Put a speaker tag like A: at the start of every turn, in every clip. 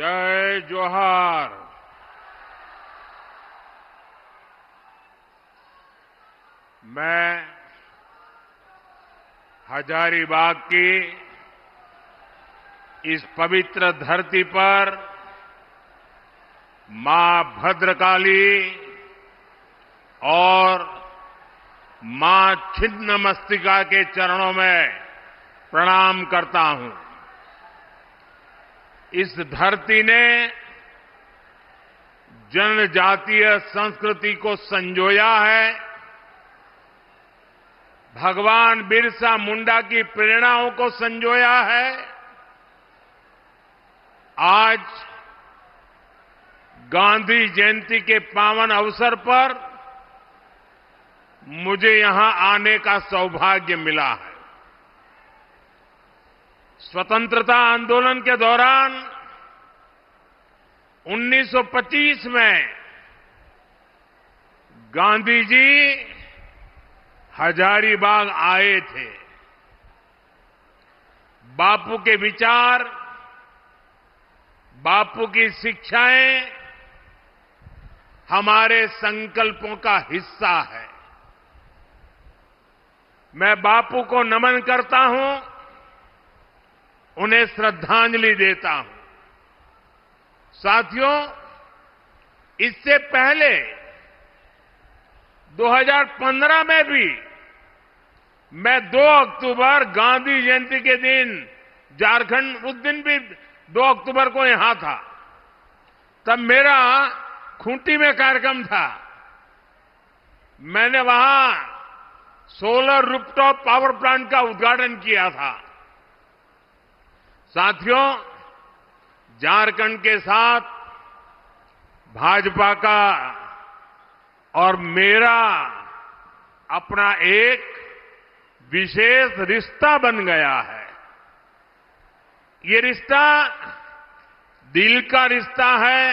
A: जय जोहार। मैं हजारीबाग की इस पवित्र धरती पर मां भद्रकाली और मां छिन्नमस्तिका के चरणों में प्रणाम करता हूं। इस धरती ने जनजातीय संस्कृति को संजोया है। भगवान बिरसा मुंडा की प्रेरणाओं को संजोया है। आज गांधी जयंती के पावन अवसर पर मुझे यहां आने का सौभाग्य मिला है। स्वतंत्रता आंदोलन के दौरान 1925 में गांधी जी हजारीबाग आए थे। बापू के विचार, बापू की शिक्षाएं हमारे संकल्पों का हिस्सा है। मैं बापू को नमन करता हूं, उन्हें श्रद्धांजलि देता हूं। साथियों, इससे पहले 2015 में भी मैं 2 अक्टूबर गांधी जयंती के दिन झारखंड, उस दिन भी 2 अक्टूबर को यहां था। तब मेरा खूंटी में कार्यक्रम था। मैंने वहां सोलर रूफटॉप पावर प्लांट का उद्घाटन किया था। साथियों, झारखंड के साथ भाजपा का और मेरा अपना एक विशेष रिश्ता बन गया है। ये रिश्ता दिल का रिश्ता है,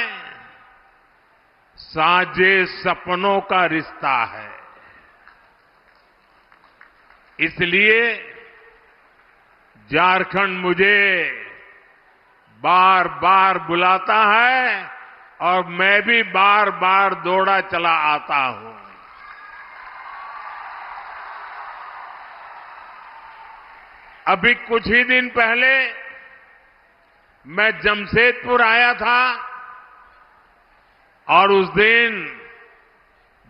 A: साझे सपनों का रिश्ता है। इसलिए झारखंड मुझे बार बार बुलाता है और मैं भी बार बार दौड़ा चला आता हूं। अभी कुछ ही दिन पहले मैं जमशेदपुर आया था और उस दिन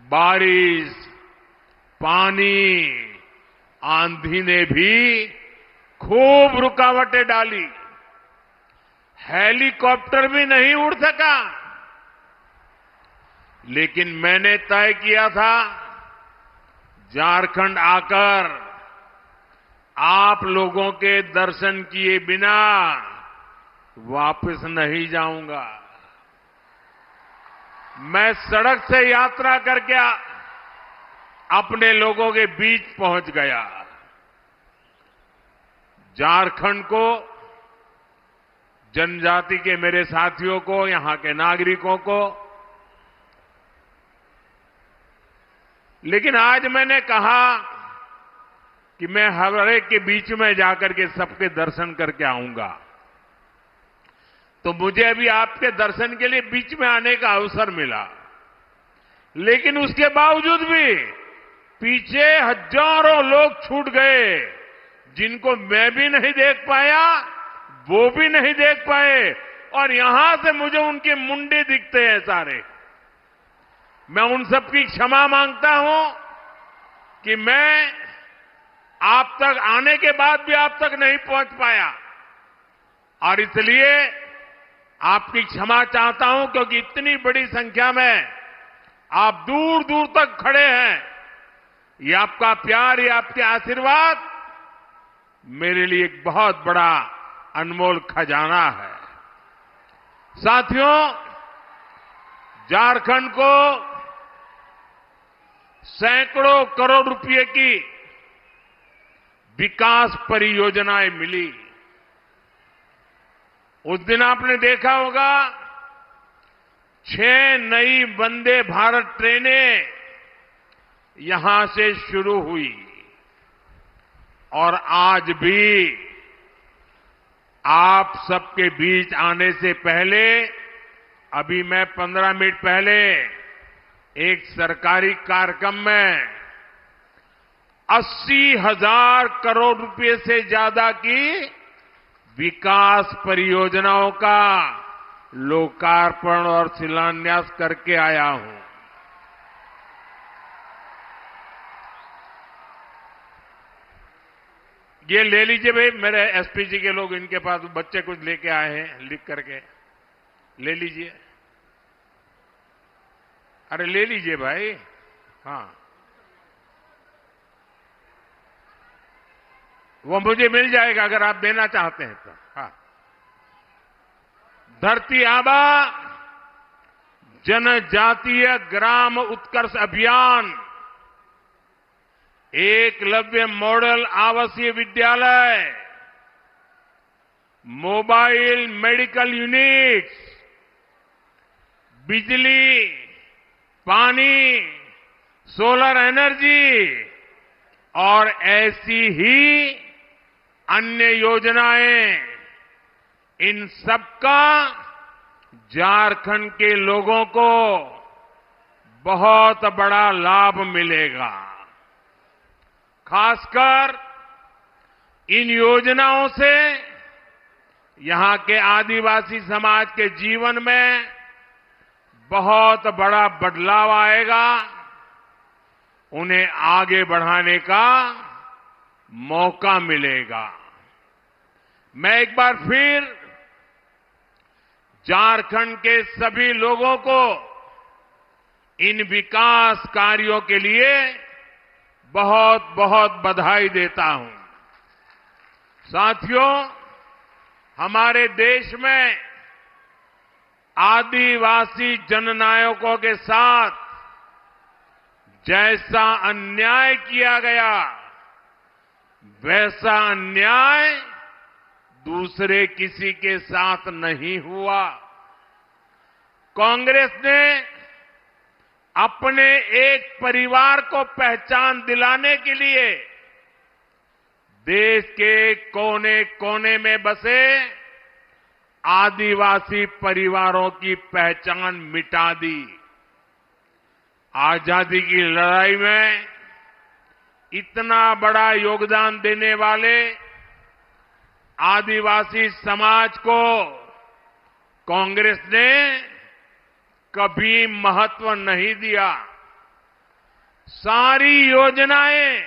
A: बारिश, पानी, आंधी ने भी खूब रुकावटें डाली। हेलीकॉप्टर भी नहीं उड़ सका। लेकिन मैंने तय किया था, झारखंड आकर आप लोगों के दर्शन किए बिना वापस नहीं जाऊंगा। मैं सड़क से यात्रा करके अपने लोगों के बीच पहुंच गया। झारखंड को, जनजाति के मेरे साथियों को, यहां के नागरिकों को, लेकिन आज मैंने कहा कि मैं हर एक के बीच में जाकर के सबके दर्शन करके आऊंगा। तो मुझे अभी आपके दर्शन के लिए बीच में आने का अवसर मिला। लेकिन उसके बावजूद भी पीछे हजारों लोग छूट गए, जिनको मैं भी नहीं देख पाया, वो भी नहीं देख पाए, और यहां से मुझे उनके मुंडे दिखते हैं सारे। मैं उन सबकी क्षमा मांगता हूं कि मैं आप तक आने के बाद भी आप तक नहीं पहुंच पाया, और इसलिए आपकी क्षमा चाहता हूं, क्योंकि इतनी बड़ी संख्या में आप दूर दूर तक खड़े हैं। ये आपका प्यार, ये आपके आशीर्वाद मेरे लिए एक बहुत बड़ा अनमोल खजाना है। साथियों, झारखंड को सैकड़ों करोड़ रुपए की विकास परियोजनाएं मिली। उस दिन आपने देखा होगा 6 नई वंदे भारत ट्रेनें यहां से शुरू हुई, और आज भी आप सबके बीच आने से पहले अभी मैं 15 मिनट पहले एक सरकारी कार्यक्रम में 80,000 करोड़ रुपए से ज्यादा की विकास परियोजनाओं का लोकार्पण और शिलान्यास करके आया हूं। ये ले लीजिए भाई, मेरे एसपीजी के लोग, इनके पास बच्चे कुछ लेके आए हैं लिख करके, ले लीजिए। अरे ले लीजिए भाई। हाँ, वो मुझे मिल जाएगा अगर आप देना चाहते हैं तो। हाँ, धरती आबा जनजातीय ग्राम उत्कर्ष अभियान, एकलव्य मॉडल आवासीय विद्यालय, मोबाइल मेडिकल यूनिट्स, बिजली, पानी, सोलर एनर्जी और ऐसी ही अन्य योजनाएं, इन सबका झारखंड के लोगों को बहुत बड़ा लाभ मिलेगा। खासकर इन योजनाओं से यहां के आदिवासी समाज के जीवन में बहुत बड़ा बदलाव आएगा, उन्हें आगे बढ़ाने का मौका मिलेगा। मैं एक बार फिर झारखंड के सभी लोगों को इन विकास कार्यों के लिए बहुत बहुत बधाई देता हूं। साथियों, हमारे देश में आदिवासी जननायकों के साथ जैसा अन्याय किया गया, वैसा अन्याय दूसरे किसी के साथ नहीं हुआ। कांग्रेस ने अपने एक परिवार को पहचान दिलाने के लिए देश के कोने कोने में बसे आदिवासी परिवारों की पहचान मिटा दी। आजादी की लड़ाई में इतना बड़ा योगदान देने वाले आदिवासी समाज को कांग्रेस ने कभी महत्व नहीं दिया। सारी योजनाएं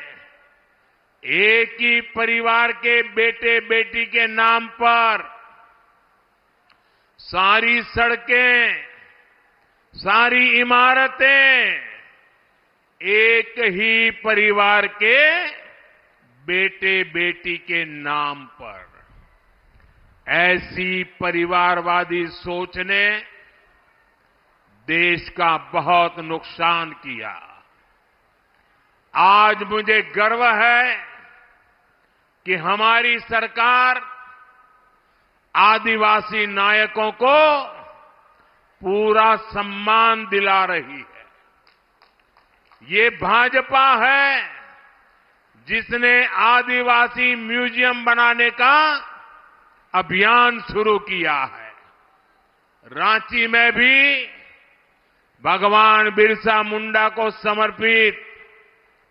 A: एक ही परिवार के बेटे बेटी के नाम पर, सारी सड़कें, सारी इमारतें एक ही परिवार के बेटे बेटी के नाम पर। ऐसी परिवारवादी सोच ने देश का बहुत नुकसान किया। आज मुझे गर्व है कि हमारी सरकार आदिवासी नायकों को पूरा सम्मान दिला रही है। ये भाजपा है जिसने आदिवासी म्यूजियम बनाने का अभियान शुरू किया है। रांची में भी भगवान बिरसा मुंडा को समर्पित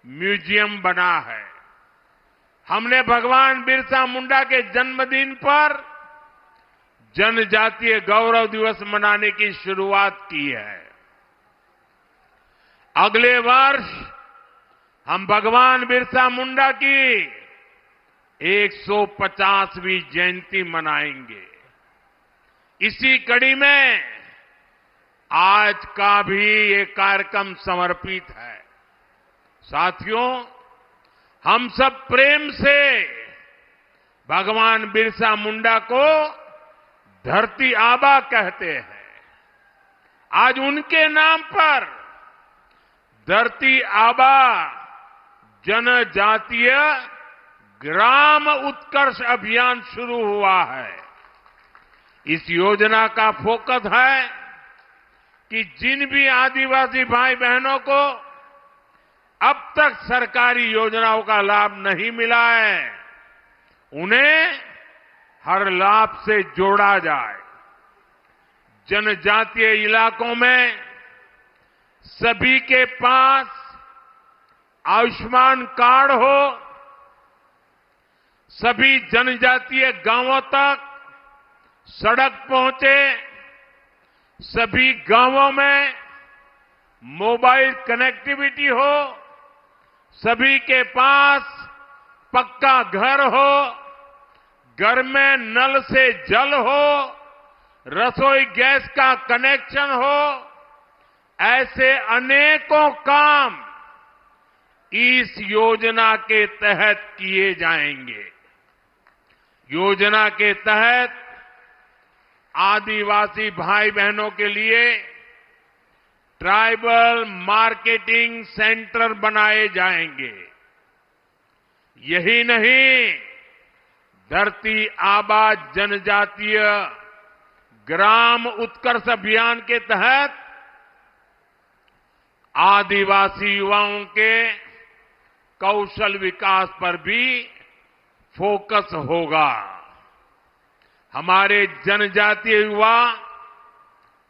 A: म्यूजियम बना है। हमने भगवान बिरसा मुंडा के जन्मदिन पर जनजातीय गौरव दिवस मनाने की शुरुआत की है। अगले वर्ष हम भगवान बिरसा मुंडा की 150वीं जयंती मनाएंगे। इसी कड़ी में आज का भी ये कार्यक्रम समर्पित है। साथियों, हम सब प्रेम से भगवान बिरसा मुंडा को धरती आबा कहते हैं। आज उनके नाम पर धरती आबा जनजातीय ग्राम उत्कर्ष अभियान शुरू हुआ है। इस योजना का फोकस है कि जिन भी आदिवासी भाई बहनों को अब तक सरकारी योजनाओं का लाभ नहीं मिला है, उन्हें हर लाभ से जोड़ा जाए। जनजातीय इलाकों में सभी के पास आयुष्मान कार्ड हो, सभी जनजातीय गांवों तक सड़क पहुंचे, सभी गांवों में मोबाइल कनेक्टिविटी हो, सभी के पास पक्का घर हो, घर में नल से जल हो, रसोई गैस का कनेक्शन हो, ऐसे अनेकों काम इस योजना के तहत किए जाएंगे। योजना के तहत आदिवासी भाई बहनों के लिए ट्राइबल मार्केटिंग सेंटर बनाए जाएंगे। यही नहीं, धरती आबा जनजातीय ग्राम उत्कर्ष अभियान के तहत आदिवासी युवाओं के कौशल विकास पर भी फोकस होगा। हमारे जनजातीय युवा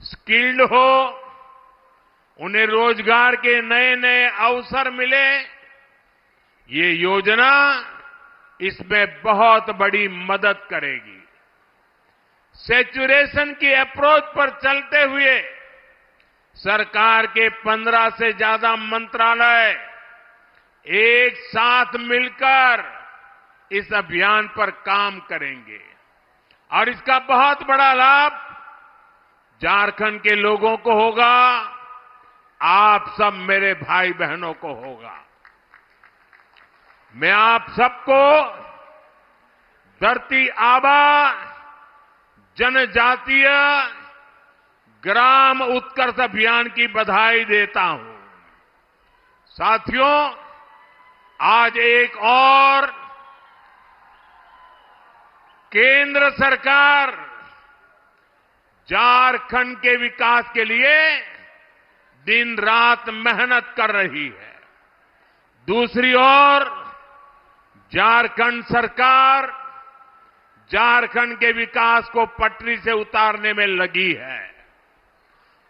A: स्किल्ड हो, उन्हें रोजगार के नए नए अवसर मिले, ये योजना इसमें बहुत बड़ी मदद करेगी। सैचुरेशन की अप्रोच पर चलते हुए सरकार के 15 से ज्यादा मंत्रालय एक साथ मिलकर इस अभियान पर काम करेंगे और इसका बहुत बड़ा लाभ झारखंड के लोगों को होगा, आप सब मेरे भाई बहनों को होगा। मैं आप सबको धरती आबा जनजातीय ग्राम उत्कर्ष अभियान की बधाई देता हूं। साथियों, आज एक और केंद्र सरकार झारखंड के विकास के लिए दिन रात मेहनत कर रही है। दूसरी ओर झारखंड सरकार झारखंड के विकास को पटरी से उतारने में लगी है।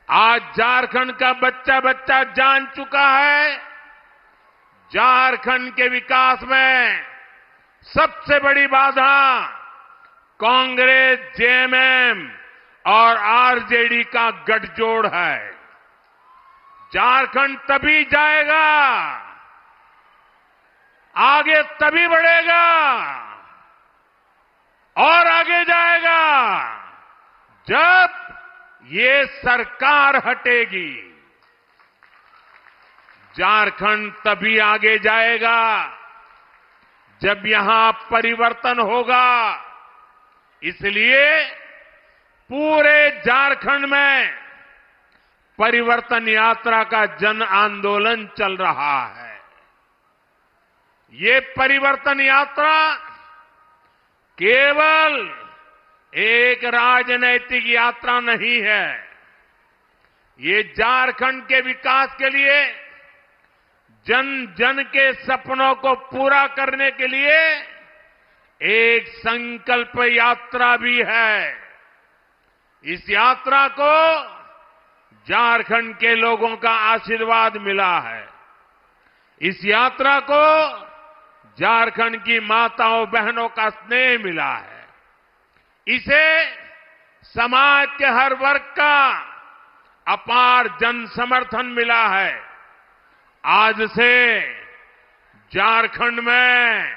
A: आज झारखंड का बच्चा बच्चा जान चुका है, झारखंड के विकास में सबसे बड़ी बाधा कांग्रेस, जेएमएम और आरजेडी का गठजोड़ है। झारखंड तभी जाएगा, आगे तभी बढ़ेगा और आगे जाएगा जब ये सरकार हटेगी। झारखंड तभी आगे जाएगा जब यहां परिवर्तन होगा। इसलिए पूरे झारखंड में परिवर्तन यात्रा का जन आंदोलन चल रहा है। ये परिवर्तन यात्रा केवल एक राजनैतिक यात्रा नहीं है, ये झारखंड के विकास के लिए, जन जन के सपनों को पूरा करने के लिए एक संकल्प यात्रा भी है। इस यात्रा को झारखंड के लोगों का आशीर्वाद मिला है। इस यात्रा को झारखंड की माताओं बहनों का स्नेह मिला है। इसे समाज के हर वर्ग का अपार जन समर्थन मिला है। आज से झारखंड में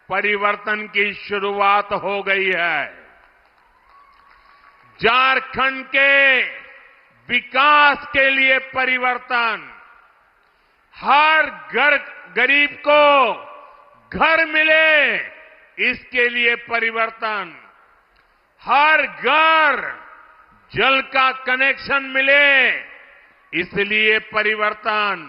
A: परिवर्तन की शुरुआत हो गई है। झारखंड के विकास के लिए परिवर्तन, हर गरीब को घर मिले इसके लिए परिवर्तन, हर घर जल का कनेक्शन मिले इसलिए परिवर्तन,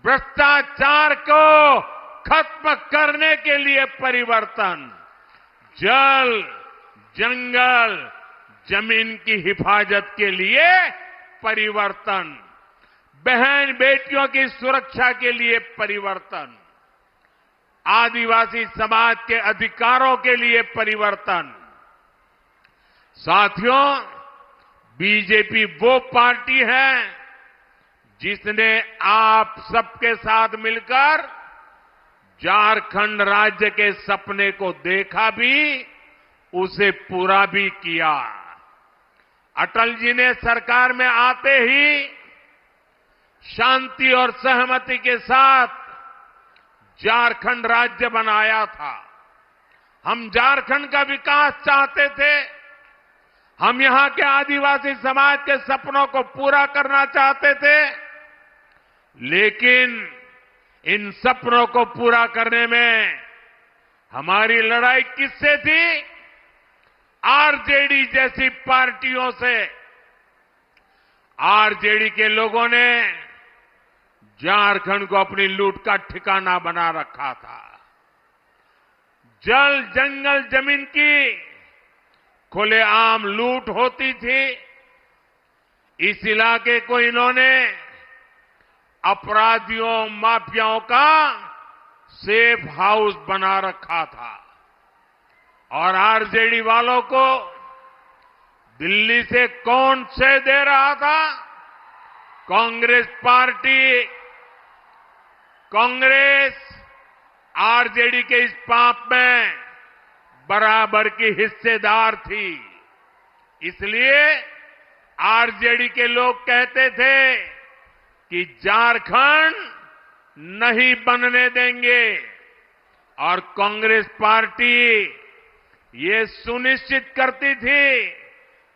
A: भ्रष्टाचार को खत्म करने के लिए परिवर्तन, जल, जंगल, जमीन की हिफाजत के लिए परिवर्तन, बहन बेटियों की सुरक्षा के लिए परिवर्तन, आदिवासी समाज के अधिकारों के लिए परिवर्तन, साथियों, बीजेपी वो पार्टी है जिसने आप सबके साथ मिलकर झारखंड राज्य के सपने को देखा भी, उसे पूरा भी किया। अटल जी ने सरकार में आते ही शांति और सहमति के साथ झारखंड राज्य बनाया था। हम झारखंड का विकास चाहते थे। हम यहां के आदिवासी समाज के सपनों को पूरा करना चाहते थे। लेकिन इन सपनों को पूरा करने में हमारी लड़ाई किससे थी? आरजेडी जैसी पार्टियों से। आरजेडी के लोगों ने झारखंड को अपनी लूट का ठिकाना बना रखा था। जल, जंगल, जमीन की खुलेआम लूट होती थी। इस इलाके को इन्होंने अपराधियों, माफियाओं का सेफ हाउस बना रखा था। और आरजेडी वालों को दिल्ली से कौन से दे रहा था? कांग्रेस पार्टी। कांग्रेस आरजेडी के इस पाप में बराबर की हिस्सेदार थी। इसलिए आरजेडी के लोग कहते थे कि झारखंड नहीं बनने देंगे। और कांग्रेस पार्टी ये सुनिश्चित करती थी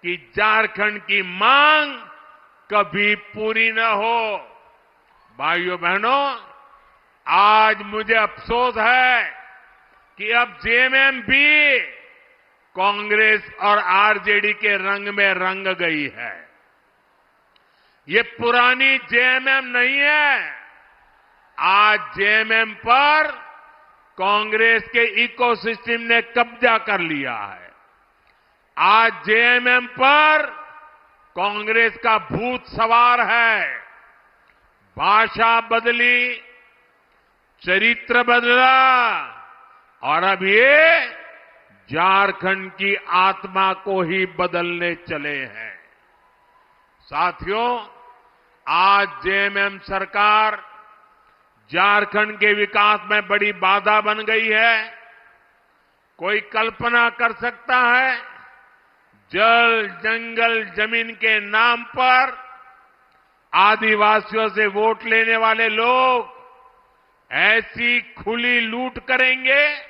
A: कि झारखंड की मांग कभी पूरी न हो। भाइयों बहनों, आज मुझे अफसोस है कि अब जेएमएम भी कांग्रेस और आरजेडी के रंग में रंग गई है। ये पुरानी जेएमएम नहीं है। आज जेएमएम पर कांग्रेस के इकोसिस्टम ने कब्जा कर लिया है। आज जेएमएम पर कांग्रेस का भूत सवार है। भाषा बदली, चरित्र बदला और अब ये झारखंड की आत्मा को ही बदलने चले हैं। साथियों, आज जेएमएम सरकार झारखंड के विकास में बड़ी बाधा बन गई है। कोई कल्पना कर सकता है जल, जंगल, जमीन के नाम पर आदिवासियों से वोट लेने वाले लोग ऐसी खुली लूट करेंगे?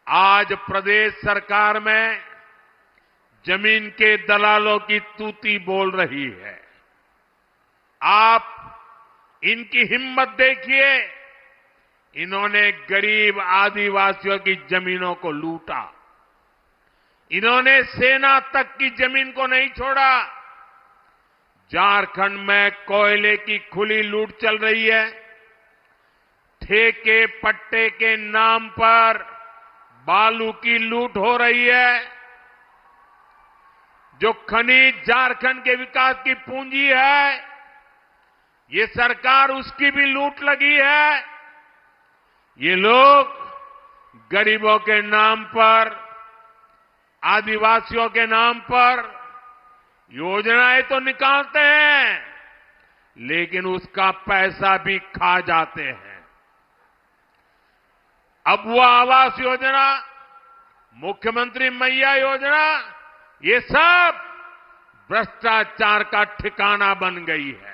A: आज प्रदेश सरकार में जमीन के दलालों की तूती बोल रही है। आप इनकी हिम्मत देखिए। इन्होंने गरीब आदिवासियों की जमीनों को लूटा। इन्होंने सेना तक की जमीन को नहीं छोड़ा। झारखंड में कोयले की खुली लूट चल रही है। ठेके पट्टे के नाम पर बालू की लूट हो रही है। जो खनिज झारखंड के विकास की पूंजी है, ये सरकार उसकी भी लूट लगी है। ये लोग गरीबों के नाम पर, आदिवासियों के नाम पर योजनाएं तो निकालते हैं, लेकिन उसका पैसा भी खा जाते हैं। अब वो आवास योजना, मुख्यमंत्री मैया योजना, ये सब भ्रष्टाचार का ठिकाना बन गई है।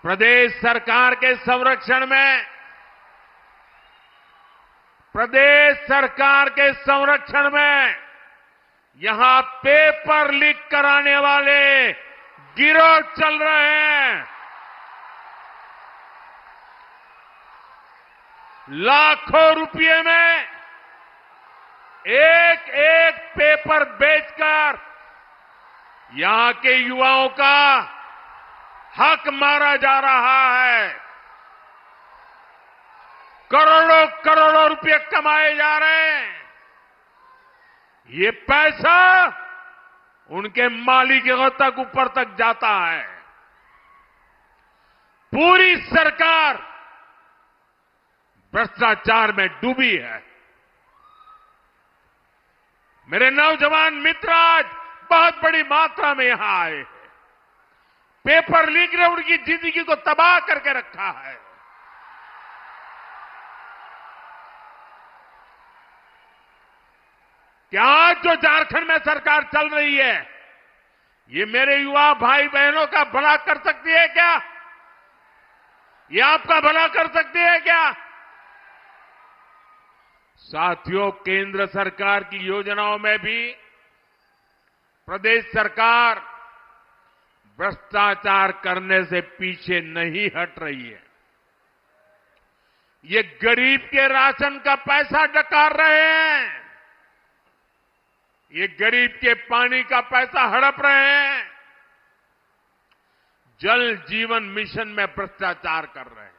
A: प्रदेश सरकार के संरक्षण में, प्रदेश सरकार के संरक्षण में यहां पेपर लीक कराने वाले गिरोह चल रहे हैं। लाखों रुपये में एक एक पेपर बेचकर यहां के युवाओं का हक मारा जा रहा है। करोड़ों करोड़ों रुपये कमाए जा रहे हैं। ये पैसा उनके मालिकों तक, ऊपर तक जाता है। पूरी सरकार भ्रष्टाचार में डूबी है। मेरे नौजवान मित्र आज बहुत बड़ी मात्रा में यहां आए हैं। पेपर लीक ने उनकी जिंदगी को तबाह करके रखा है। क्या आज जो झारखंड में सरकार चल रही है, ये मेरे युवा भाई बहनों का भला कर सकती है क्या? ये आपका भला कर सकती है क्या? साथियों, केंद्र सरकार की योजनाओं में भी प्रदेश सरकार भ्रष्टाचार करने से पीछे नहीं हट रही है। ये गरीब के राशन का पैसा डकार रहे हैं, ये गरीब के पानी का पैसा हड़प रहे हैं, जल जीवन मिशन में भ्रष्टाचार कर रहे हैं।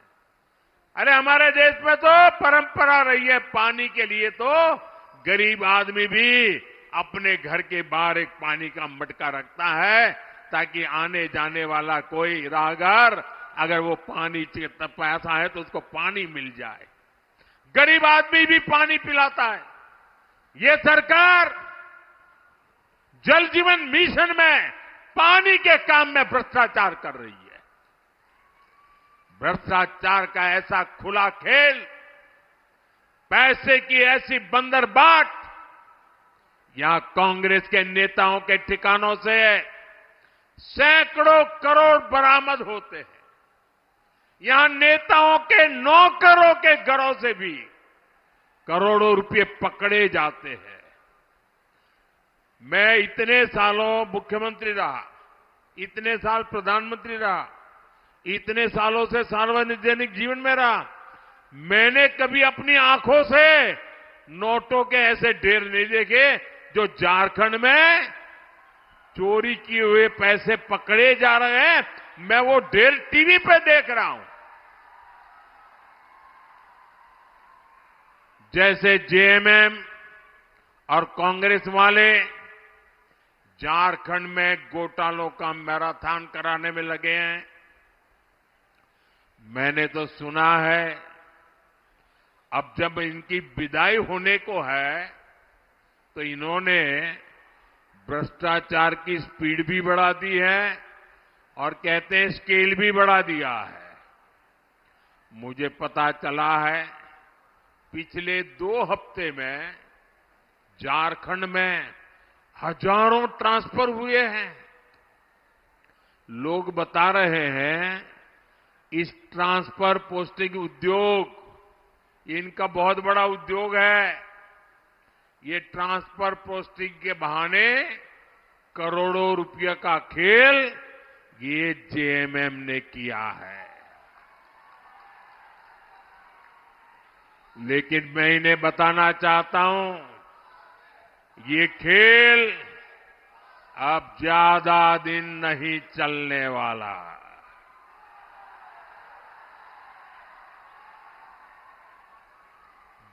A: अरे हमारे देश में तो परंपरा रही है, पानी के लिए तो गरीब आदमी भी अपने घर के बाहर एक पानी का मटका रखता है, ताकि आने जाने वाला कोई राहगीर अगर वो पानी प्यासा है तो उसको पानी मिल जाए। गरीब आदमी भी पानी पिलाता है। ये सरकार जल जीवन मिशन में पानी के काम में भ्रष्टाचार कर रही है। भ्रष्टाचार का ऐसा खुला खेल, पैसे की ऐसी बंदरबाट, यहां कांग्रेस के नेताओं के ठिकानों से सैकड़ों करोड़ बरामद होते हैं। यहां नेताओं के नौकरों के घरों से भी करोड़ों रुपए पकड़े जाते हैं। मैं इतने सालों मुख्यमंत्री रहा, इतने साल प्रधानमंत्री रहा, इतने सालों से सार्वजनिक जीवन में रहा, मैंने कभी अपनी आंखों से नोटों के ऐसे ढेर नहीं देखे जो झारखंड में चोरी किए हुए पैसे पकड़े जा रहे हैं। मैं वो ढेर टीवी पे देख रहा हूं। जैसे जेएमएम और कांग्रेस वाले झारखंड में घोटालों का मैराथन कराने में लगे हैं। मैंने तो सुना है अब जब इनकी विदाई होने को है तो इन्होंने भ्रष्टाचार की स्पीड भी बढ़ा दी है और कहते हैं स्केल भी बढ़ा दिया है। मुझे पता चला है पिछले 2 हफ्ते में झारखंड में हजारों ट्रांसफर हुए हैं। लोग बता रहे हैं इस ट्रांसफर पोस्टिंग उद्योग इनका बहुत बड़ा उद्योग है। ये ट्रांसफर पोस्टिंग के बहाने करोड़ों रुपये का खेल ये जेएमएम ने किया है। लेकिन मैं इन्हें बताना चाहता हूं, ये खेल अब ज्यादा दिन नहीं चलने वाला।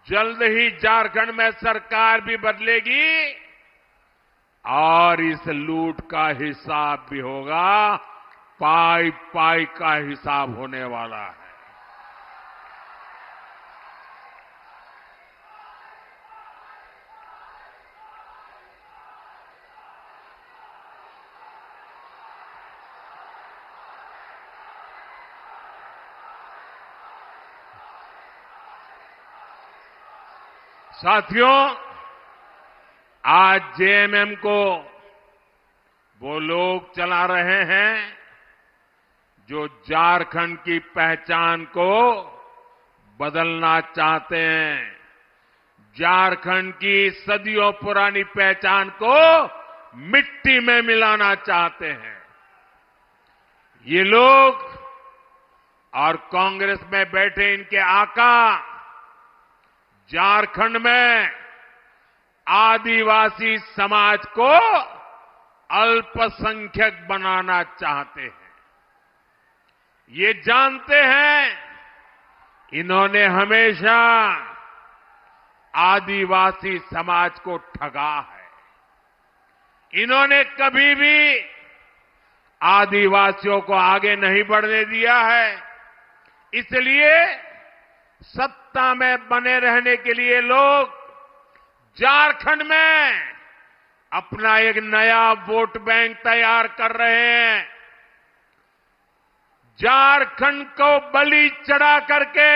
A: जल्द ही झारखंड में सरकार भी बदलेगी और इस लूट का हिसाब भी होगा। पाई पाई का हिसाब होने वाला है। साथियों, आज जेएमएम को वो लोग चला रहे हैं जो झारखंड की पहचान को बदलना चाहते हैं। झारखंड की सदियों पुरानी पहचान को मिट्टी में मिलाना चाहते हैं। ये लोग और कांग्रेस में बैठे इनके आका झारखंड में आदिवासी समाज को अल्पसंख्यक बनाना चाहते हैं। ये जानते हैं इन्होंने हमेशा आदिवासी समाज को ठगा है। इन्होंने कभी भी आदिवासियों को आगे नहीं बढ़ने दिया है। इसलिए सत्ता में बने रहने के लिए लोग झारखंड में अपना एक नया वोट बैंक तैयार कर रहे हैं। झारखंड को बलि चढ़ा करके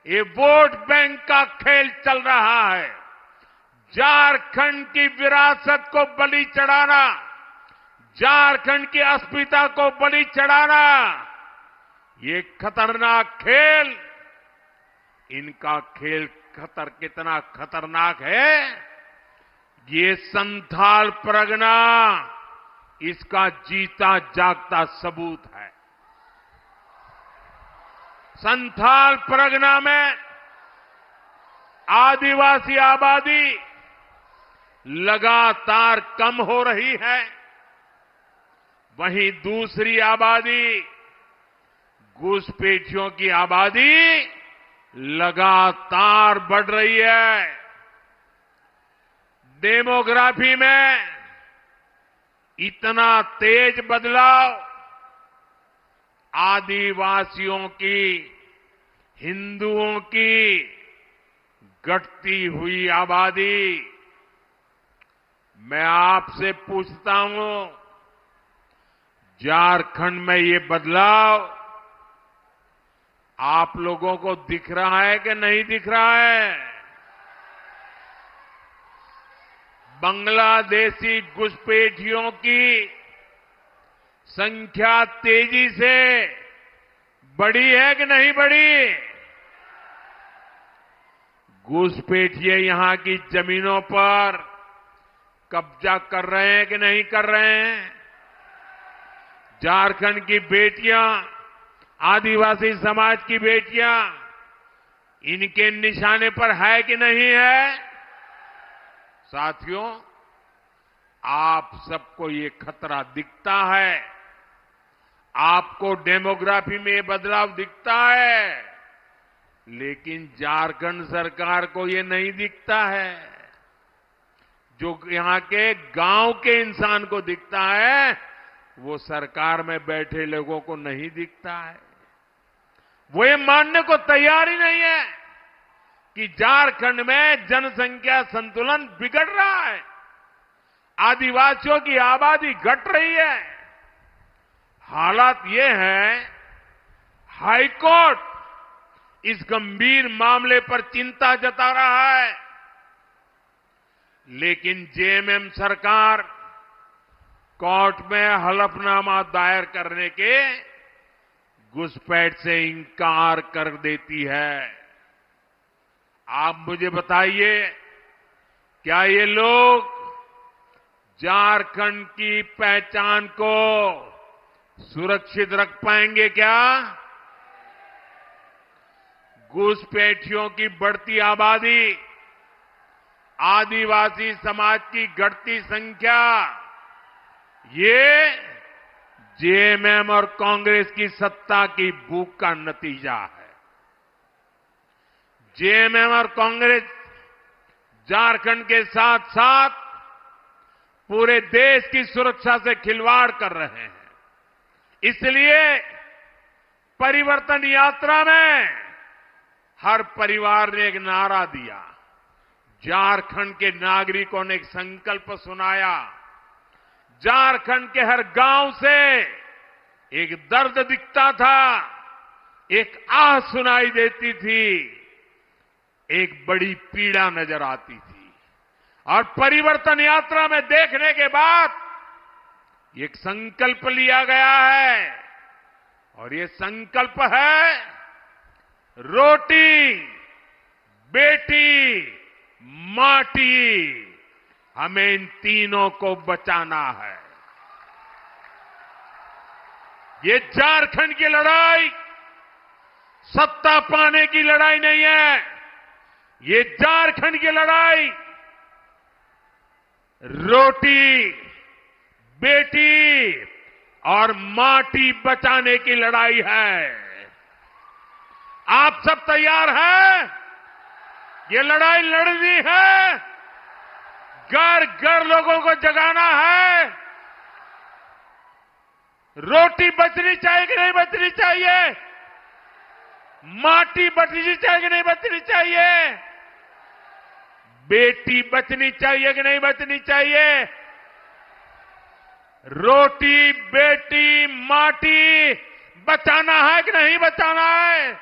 A: ये वोट बैंक का खेल चल रहा है। झारखंड की विरासत को बलि चढ़ाना, झारखंड की अस्मिता को बलि चढ़ाना, ये खतरनाक खेल, इनका खेल कितना खतरनाक है, ये संथाल परगना इसका जीता जागता सबूत है। संथाल परगना में आदिवासी आबादी लगातार कम हो रही है, वहीं दूसरी आबादी, घुसपैठियों की आबादी लगातार बढ़ रही है। डेमोग्राफी में इतना तेज बदलाव आदिवासियों की, हिंदुओं की घटती हुई आबादी। मैं आपसे पूछता हूं, झारखंड में ये बदलाव आप लोगों को दिख रहा है कि नहीं दिख रहा है? बांग्लादेशी घुसपैठियों की संख्या तेजी से बढ़ी है कि नहीं बढ़ी? घुसपैठिए यहां की जमीनों पर कब्जा कर रहे हैं कि नहीं कर रहे हैं? झारखंड की बेटियां, आदिवासी समाज की बेटियां इनके निशाने पर है कि नहीं है? साथियों, आप सबको ये खतरा दिखता है, आपको डेमोग्राफी में ये बदलाव दिखता है, लेकिन झारखंड सरकार को ये नहीं दिखता है। जो यहां के गांव के इंसान को दिखता है, वो सरकार में बैठे लोगों को नहीं दिखता है। वो ये मानने को तैयार ही नहीं है कि झारखंड में जनसंख्या संतुलन बिगड़ रहा है, आदिवासियों की आबादी घट रही है। हालात ये है, हाईकोर्ट इस गंभीर मामले पर चिंता जता रहा है, लेकिन जेएमएम सरकार कोर्ट में हलफनामा दायर करने के घुसपैठ से इंकार कर देती है। आप मुझे बताइए, क्या ये लोग झारखंड की पहचान को सुरक्षित रख पाएंगे क्या? घुसपैठियों की बढ़ती आबादी, आदिवासी समाज की घटती संख्या, ये जेएमएम और कांग्रेस की सत्ता की भूख का नतीजा है। जेएमएम और कांग्रेस झारखंड के साथ साथ पूरे देश की सुरक्षा से खिलवाड़ कर रहे हैं। इसलिए परिवर्तन यात्रा में हर परिवार ने एक नारा दिया, झारखंड के नागरिकों ने एक संकल्प सुनाया, झारखंड के हर गांव से एक दर्द दिखता था, एक आह सुनाई देती थी, एक बड़ी पीड़ा नजर आती थी। और परिवर्तन यात्रा में देखने के बाद एक संकल्प लिया गया है, और ये संकल्प है, रोटी, बेटी, माटी, हमें इन तीनों को बचाना है। ये झारखंड की लड़ाई सत्ता पाने की लड़ाई नहीं है, ये झारखंड की लड़ाई रोटी, बेटी और माटी बचाने की लड़ाई है। आप सब तैयार हैं? ये लड़ाई लड़नी है, घर घर लोगों को जगाना है। रोटी बचनी चाहिए कि नहीं बचनी चाहिए? माटी बचनी चाहिए कि नहीं बचनी चाहिए? बेटी बचनी चाहिए कि नहीं बचनी चाहिए? रोटी, बेटी, माटी बचाना है कि नहीं बचाना है?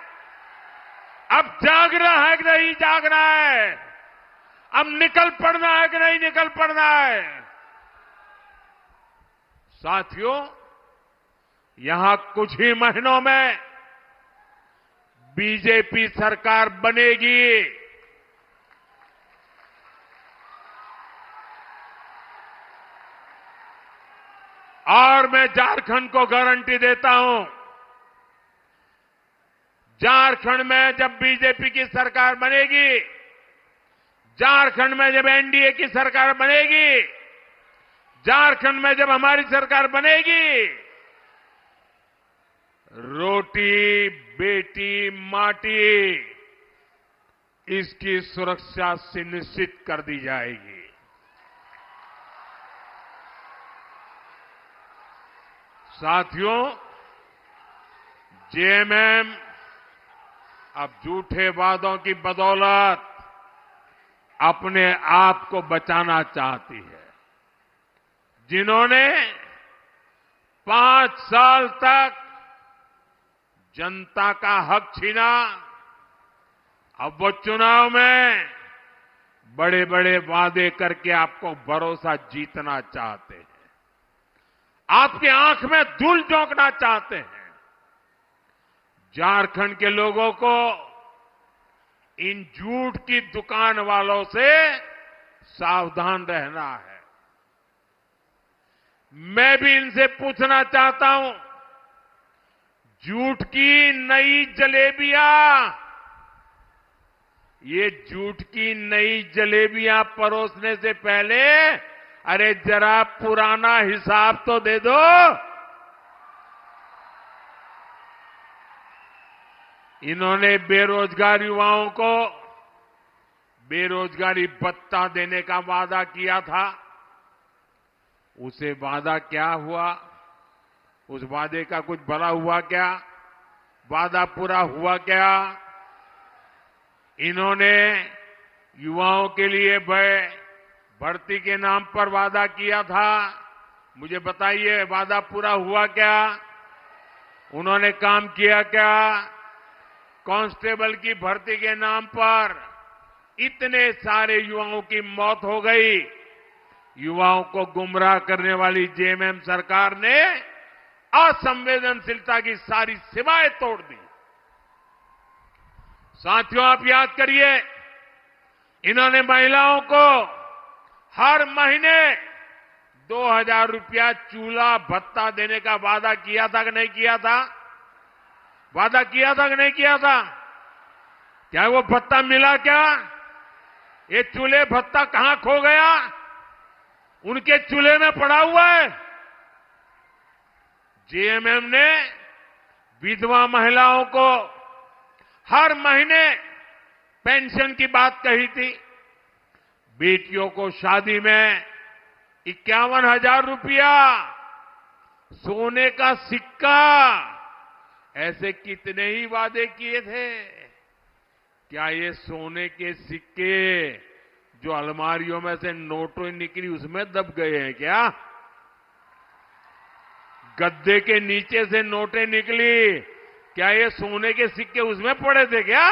A: अब जागना है कि नहीं जागना है? अब निकल पड़ना है कि नहीं निकल पड़ना है? साथियों, यहां कुछ ही महीनों में बीजेपी सरकार बनेगी। और मैं झारखंड को गारंटी देता हूं, झारखंड में जब बीजेपी की सरकार बनेगी, झारखंड में जब एनडीए की सरकार बनेगी, झारखंड में जब हमारी सरकार बनेगी, रोटी, बेटी, माटी, इसकी सुरक्षा सुनिश्चित कर दी जाएगी। साथियों, जेएमएम अब झूठे वादों की बदौलत अपने आप को बचाना चाहती है। जिन्होंने 5 साल तक जनता का हक छीना, अब वो चुनाव में बड़े बड़े वादे करके आपको भरोसा जीतना चाहते हैं, आपकी आंख में धूल झोंकना चाहते हैं। झारखंड के लोगों को इन झूठ की दुकान वालों से सावधान रहना है। मैं भी इनसे पूछना चाहता हूं, झूठ की नई जलेबियां, ये झूठ की नई जलेबियां परोसने से पहले अरे जरा पुराना हिसाब तो दे दो। इन्होंने बेरोजगार युवाओं को बेरोजगारी भत्ता देने का वादा किया था, उसे वादा क्या हुआ? उस वादे का कुछ भला हुआ क्या? वादा पूरा हुआ क्या? इन्होंने युवाओं के लिए भर्ती के नाम पर वादा किया था, मुझे बताइए वादा पूरा हुआ क्या? उन्होंने काम किया क्या? कांस्टेबल की भर्ती के नाम पर इतने सारे युवाओं की मौत हो गई। युवाओं को गुमराह करने वाली जेएमएम सरकार ने असंवेदनशीलता की सारी सीमाएं तोड़ दी। साथियों, आप याद करिए, इन्होंने महिलाओं को हर महीने 2000 रुपया चूल्हा भत्ता देने का वादा किया था कि नहीं किया था? वादा किया था कि नहीं किया था? क्या वो भत्ता मिला क्या? ये चूल्हे भत्ता कहां खो गया? उनके चूल्हे में पड़ा हुआ है। जेएमएम ने विधवा महिलाओं को हर महीने पेंशन की बात कही थी। बेटियों को शादी में 51,000 रुपया, सोने का सिक्का, ऐसे कितने ही वादे किए थे। क्या ये सोने के सिक्के जो अलमारियों में से नोटों निकली उसमें दब गए हैं क्या? गद्दे के नीचे से नोटें निकली, क्या ये सोने के सिक्के उसमें पड़े थे क्या?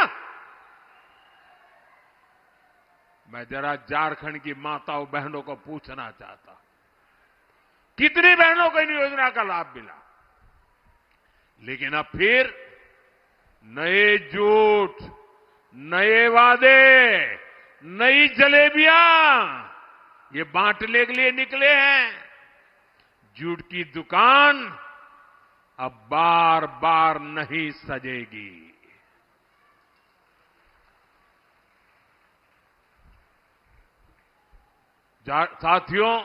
A: मैं जरा झारखंड की माताओं बहनों को पूछना चाहता हूं, कितनी बहनों को इन योजना का लाभ मिला? लेकिन अब फिर नए झूठ, नए वादे, नई जलेबियां ये बांटने के लिए निकले हैं। झूठ की दुकान अब बार बार नहीं सजेगी। साथियों,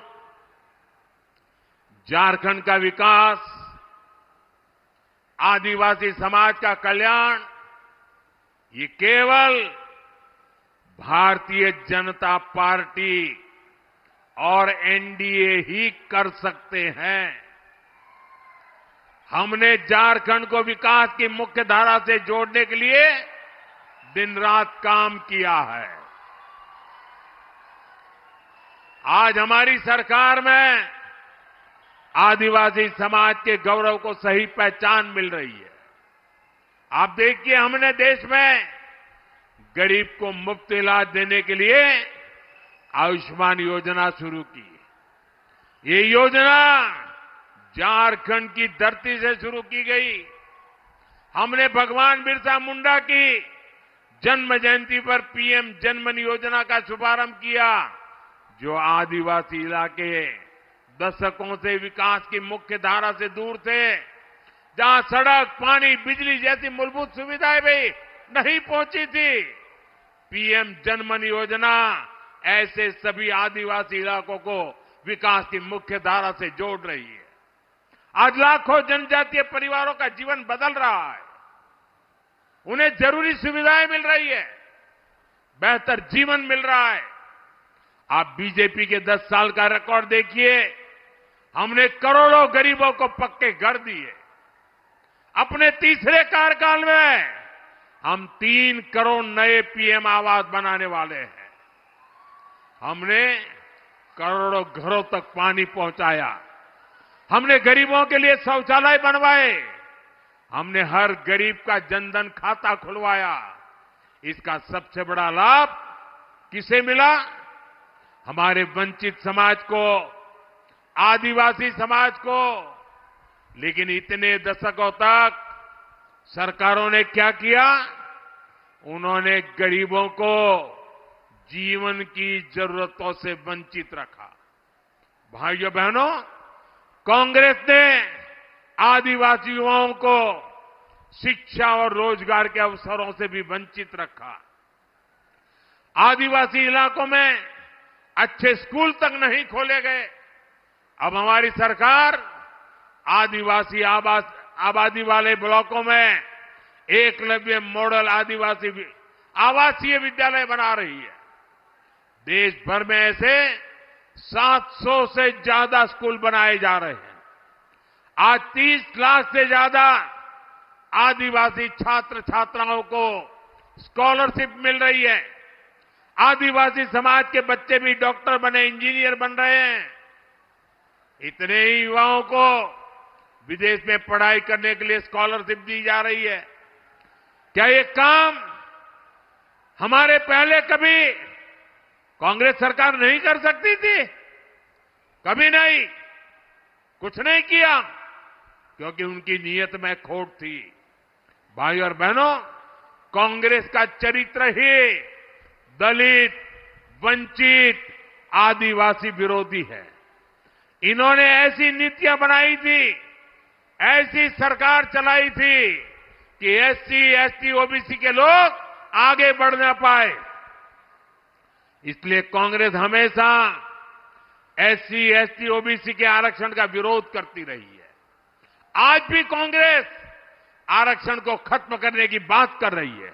A: झारखंड का विकास, आदिवासी समाज का कल्याण, ये केवल भारतीय जनता पार्टी और एनडीए ही कर सकते हैं। हमने झारखंड को विकास की मुख्य धारा से जोड़ने के लिए दिन रात काम किया है। आज हमारी सरकार में आदिवासी समाज के गौरव को सही पहचान मिल रही है। आप देखिए, हमने देश में गरीब को मुफ्त इलाज देने के लिए आयुष्मान योजना शुरू की। ये योजना झारखंड की धरती से शुरू की गई। हमने भगवान बिरसा मुंडा की जन्म जयंती पर पीएम जनमन योजना का शुभारंभ किया, जो आदिवासी इलाके दशकों से विकास की मुख्य धारा से दूर थे, जहां सड़क, पानी, बिजली जैसी मूलभूत सुविधाएं भी नहीं पहुंची थी। पीएम जनमन योजना ऐसे सभी आदिवासी इलाकों को विकास की मुख्य धारा से जोड़ रही है। आज लाखों जनजातीय परिवारों का जीवन बदल रहा है। उन्हें जरूरी सुविधाएं मिल रही है, बेहतर जीवन मिल रहा है। आप बीजेपी के 10 साल का रिकॉर्ड देखिए। हमने करोड़ों गरीबों को पक्के घर दिए। अपने तीसरे कार्यकाल में हम 3 करोड़ नए पीएम आवास बनाने वाले हैं। हमने करोड़ों घरों तक पानी पहुंचाया। हमने गरीबों के लिए शौचालय बनवाए। हमने हर गरीब का जनधन खाता खुलवाया। इसका सबसे बड़ा लाभ किसे मिला? हमारे वंचित समाज को, आदिवासी समाज को। लेकिन इतने दशकों तक सरकारों ने क्या किया? उन्होंने गरीबों को जीवन की जरूरतों से वंचित रखा। भाइयों बहनों, कांग्रेस ने आदिवासी युवाओं को शिक्षा और रोजगार के अवसरों से भी वंचित रखा। आदिवासी इलाकों में अच्छे स्कूल तक नहीं खोले गए। अब हमारी सरकार आदिवासी आबादी वाले ब्लॉकों में एकलव्य मॉडल आदिवासी आवासीय विद्यालय बना रही है। देश भर में ऐसे 700 से ज्यादा स्कूल बनाए जा रहे हैं। आज 30 लाख से ज्यादा आदिवासी छात्र छात्राओं को स्कॉलरशिप मिल रही है। आदिवासी समाज के बच्चे भी डॉक्टर बने, इंजीनियर बन रहे हैं। इतने ही युवाओं को विदेश में पढ़ाई करने के लिए स्कॉलरशिप दी जा रही है। क्या ये काम हमारे पहले कभी कांग्रेस सरकार नहीं कर सकती थी? कभी नहीं, कुछ नहीं किया, क्योंकि उनकी नीयत में खोट थी। भाई और बहनों, कांग्रेस का चरित्र ही दलित, वंचित, आदिवासी विरोधी है। इन्होंने ऐसी नीतियां बनाई थी, ऐसी सरकार चलाई थी कि एससी, एसटी, ओबीसी के लोग आगे बढ़ ना पाए। इसलिए कांग्रेस हमेशा एससी, एसटी, ओबीसी के आरक्षण का विरोध करती रही है। आज भी कांग्रेस आरक्षण को खत्म करने की बात कर रही है।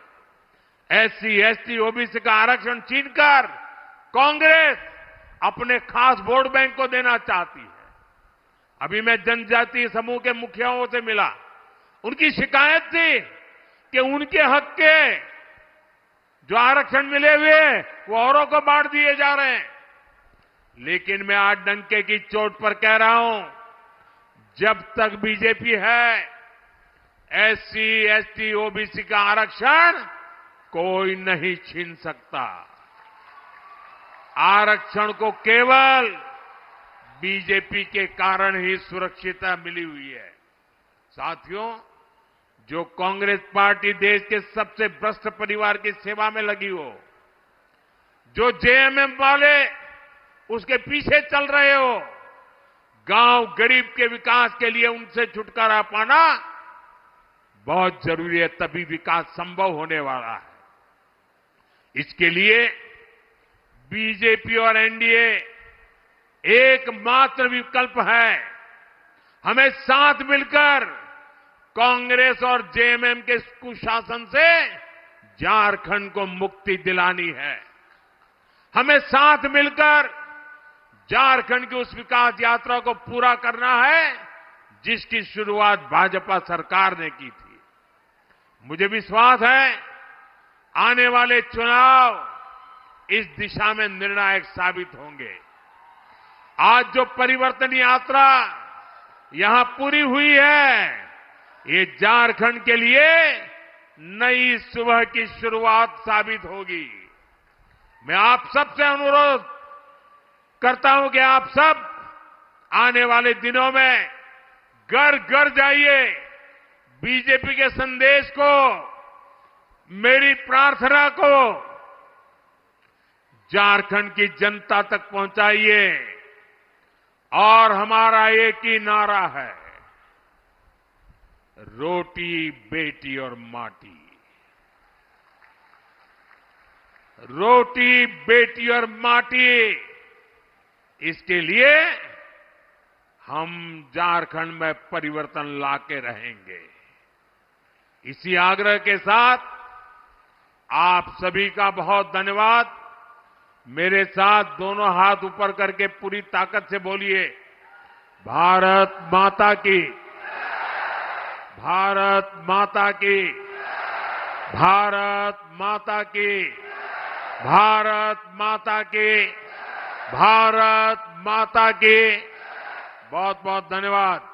A: एससी, एसटी, ओबीसी का आरक्षण छीनकर कांग्रेस अपने खास वोट बैंक को देना चाहती है। अभी मैं जनजातीय समूह के मुखियाओं से मिला। उनकी शिकायत थी कि उनके हक के जो आरक्षण मिले हुए वो औरों को बांट दिए जा रहे हैं। लेकिन मैं आज डंके की चोट पर कह रहा हूं, जब तक बीजेपी है, एससी, एसटी, ओबीसी का आरक्षण कोई नहीं छीन सकता। आरक्षण को केवल बीजेपी के कारण ही सुरक्षितता मिली हुई है। साथियों, जो कांग्रेस पार्टी देश के सबसे भ्रष्ट परिवार की सेवा में लगी हो, जो जेएमएम वाले उसके पीछे चल रहे हो, गांव गरीब के विकास के लिए उनसे छुटकारा पाना बहुत जरूरी है, तभी विकास संभव होने वाला है। इसके लिए बीजेपी और एनडीए एकमात्र विकल्प है। हमें साथ मिलकर कांग्रेस और जेएमएम के कुशासन से झारखंड को मुक्ति दिलानी है। हमें साथ मिलकर झारखंड की उस विकास यात्रा को पूरा करना है जिसकी शुरुआत भाजपा सरकार ने की थी। मुझे विश्वास है आने वाले चुनाव इस दिशा में निर्णायक साबित होंगे। आज जो परिवर्तन यात्रा यहां पूरी हुई है, ये झारखंड के लिए नई सुबह की शुरुआत साबित होगी। मैं आप सबसे अनुरोध करता हूं कि आप सब आने वाले दिनों में घर घर जाइए, बीजेपी के संदेश को, मेरी प्रार्थना को झारखंड की जनता तक पहुंचाइए। और हमारा एक ही नारा है, रोटी बेटी और माटी। रोटी बेटी और माटी, इसके लिए हम झारखंड में परिवर्तन लाके रहेंगे। इसी आग्रह के साथ आप सभी का बहुत धन्यवाद। मेरे साथ दोनों हाथ ऊपर करके पूरी ताकत से बोलिए, भारत माता की, भारत माता की, भारत माता की, भारत माता की, भारत माता की। बहुत बहुत धन्यवाद।